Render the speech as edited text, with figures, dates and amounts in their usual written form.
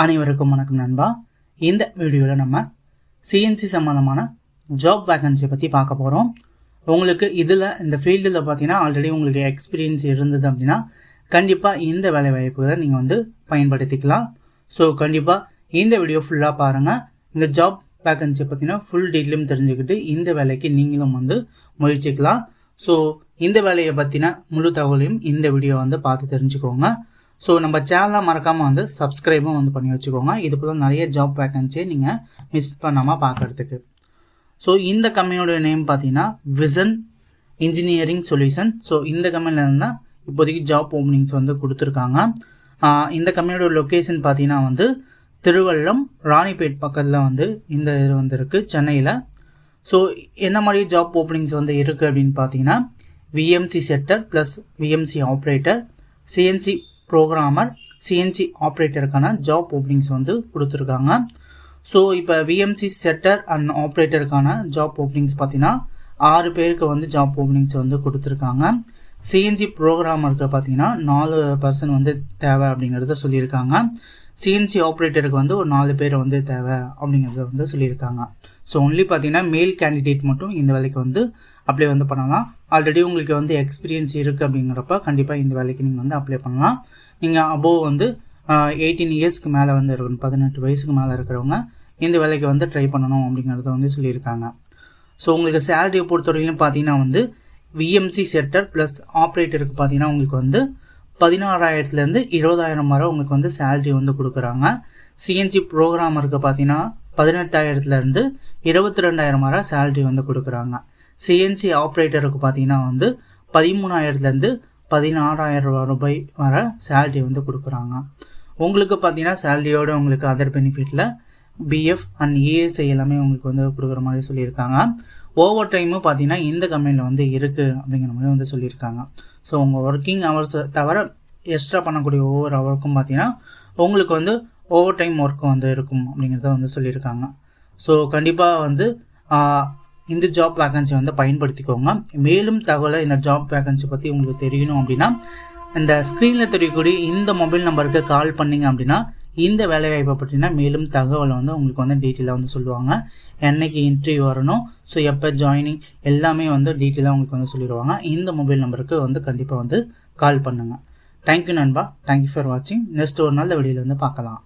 அனைவருக்கும் வணக்கம் நண்பா. இந்த வீடியோவில் நம்ம சிஎன்சி சம்மந்தமான ஜாப் வேகன்சியை பற்றி பார்க்க போகிறோம். உங்களுக்கு இதில் இந்த ஃபீல்டில் பார்த்தீங்கன்னா ஆல்ரெடி உங்களுக்கு எக்ஸ்பீரியன்ஸ் இருந்தது அப்படின்னா கண்டிப்பாக இந்த வேலை வாய்ப்புகளை நீங்கள் பயன்படுத்திக்கலாம். ஸோ கண்டிப்பாக இந்த வீடியோ ஃபுல்லாக பாருங்கள். இந்த ஜாப் வேகன்சியை பற்றினா ஃபுல் டீட்டெயிலும் தெரிஞ்சுக்கிட்டு இந்த வேலைக்கு நீங்களும் முயற்சிக்கலாம். ஸோ இந்த வேலையை பற்றின முழு தகவலையும் இந்த வீடியோ பார்த்து தெரிஞ்சுக்கோங்க. ஸோ நம்ம சேனலை மறக்காமல் சப்ஸ்கிரைபும் பண்ணி வச்சுக்கோங்க. இது போல் நிறைய ஜாப் வேகன்சியை நீங்கள் மிஸ் பண்ணாமல் பார்க்குறதுக்கு. ஸோ இந்த கம்பெனியோட நேம் பார்த்தீங்கன்னா விசன் இன்ஜினியரிங் சொல்யூஷன். ஸோ இந்த கம்பெனியில் இருந்தால் இப்போதைக்கு ஜாப் ஓப்பனிங்ஸ் கொடுத்துருக்காங்க. இந்த கம்பெனியோட லொக்கேஷன் பார்த்தீங்கன்னா திருவள்ளம் ராணிப்பேட் பக்கத்தில் இந்த இது இருக்குது சென்னையில். ஸோ என்ன மாதிரி ஜாப் ஓப்பனிங்ஸ் இருக்குது அப்படின்னு பார்த்தீங்கன்னா VMC setter plus VMC operator, CNC programmer, CNC ஆப்ரேட்டருக்கான ஜாப் ஓப்பனிங்ஸ் கொடுத்துருக்காங்க. ஸோ இப்போ விஎம்சி செட்டர் அண்ட் ஆப்ரேட்டருக்கான ஜாப் ஓப்பனிங்ஸ் பார்த்தீங்கன்னா 6 பேருக்கு ஜாப் ஓப்பனிங்ஸ் கொடுத்துருக்காங்க. சிஎன்சி ப்ரோக்ராமருக்கு பார்த்தீங்கன்னா 4 பர்சன் தேவை அப்படிங்கிறத சொல்லியிருக்காங்க. சிஎன்சி ஆப்ரேட்டருக்கு ஒரு 4 பேர் தேவை அப்படிங்கிறத சொல்லியிருக்காங்க. ஸோ ஒன்லி பார்த்தீங்கன்னா மேல் கேண்டிடேட் மட்டும் இந்த வேலைக்கு அப்ளை பண்ணலாம். ஆல்ரெடி உங்களுக்கு எக்ஸ்பீரியன்ஸ் இருக்குது அப்படிங்கிறப்ப கண்டிப்பாக இந்த வேலைக்கு நீங்கள் அப்ளை பண்ணலாம். நீங்கள் அபோவ் 18 இயர்ஸ்க்கு மேலே இருக்கணும், 18 வயசுக்கு மேலே இருக்கிறவங்க இந்த வேலைக்கு ட்ரை பண்ணணும் அப்படிங்கிறத சொல்லியிருக்காங்க. ஸோ உங்களுக்கு சேலரியை பொறுத்தவரையிலும் பார்த்தீங்கன்னா விஎம்சி செட்டர் ப்ளஸ் ஆப்ரேட்டருக்கு பார்த்தீங்கன்னா உங்களுக்கு 16,000 20,000 வரை உங்களுக்கு சேலரி கொடுக்குறாங்க. சிஎன்சி ப்ரோக்ராமருக்கு பார்த்தீங்கன்னா 18,000 22,000 வரை சேலரி கொடுக்குறாங்க. சிஎன்சி ஆப்ரேட்டருக்கு பார்த்தீங்கன்னா 13,000 16,000 ரூபாய் வரை சேலரி கொடுக்குறாங்க. உங்களுக்கு பார்த்தீங்கன்னா சேலரியோட உங்களுக்கு அதர் பெனிஃபிட்டில் பிஎஃப் அண்ட் இஎஸ்ஐ எல்லாமே உங்களுக்கு கொடுக்குற மாதிரி சொல்லியிருக்காங்க. ஓவர் டைமும் பார்த்தீங்கன்னா இந்த கம்பெனியில் இருக்குது அப்படிங்கிற மாதிரி சொல்லியிருக்காங்க. ஸோ உங்கள் ஒர்க்கிங் ஹவர்ஸ் தவிர எக்ஸ்ட்ரா பண்ணக்கூடிய ஒவ்வொரு ஹவருக்கும் பார்த்தீங்கன்னா உங்களுக்கு ஓவர் டைம் ஒர்க் இருக்கும் அப்படிங்கிறத சொல்லியிருக்காங்க. ஸோ கண்டிப்பாக இந்த ஜாப் வேகன்சி பயன்படுத்திக்கோங்க. மேலும் தகவலை இந்த ஜாப் வேகன்சி பற்றி உங்களுக்கு தெரியணும் அப்படின்னா இந்த ஸ்க்ரீனில் தெரியக்கூடிய இந்த மொபைல் நம்பருக்கு கால் பண்ணிங்க அப்படின்னா இந்த வேலைவாய்ப்பை பற்றினா மேலும் தகவலை உங்களுக்கு டீட்டெயிலாக சொல்லுவாங்க. என்னைக்கு இன்டர்வியூ வரணும், ஸோ எப்போ ஜாயினிங் எல்லாமே டீட்டெயிலாக உங்களுக்கு சொல்லிடுவாங்க. இந்த மொபைல் நம்பருக்கு கண்டிப்பாக கால் பண்ணுங்கள். தேங்க்யூ நண்பா. தேங்க்யூ ஃபார் வாட்சிங். நெக்ஸ்ட் ஒரு நாள் வீடியோவில் பார்க்கலாம்.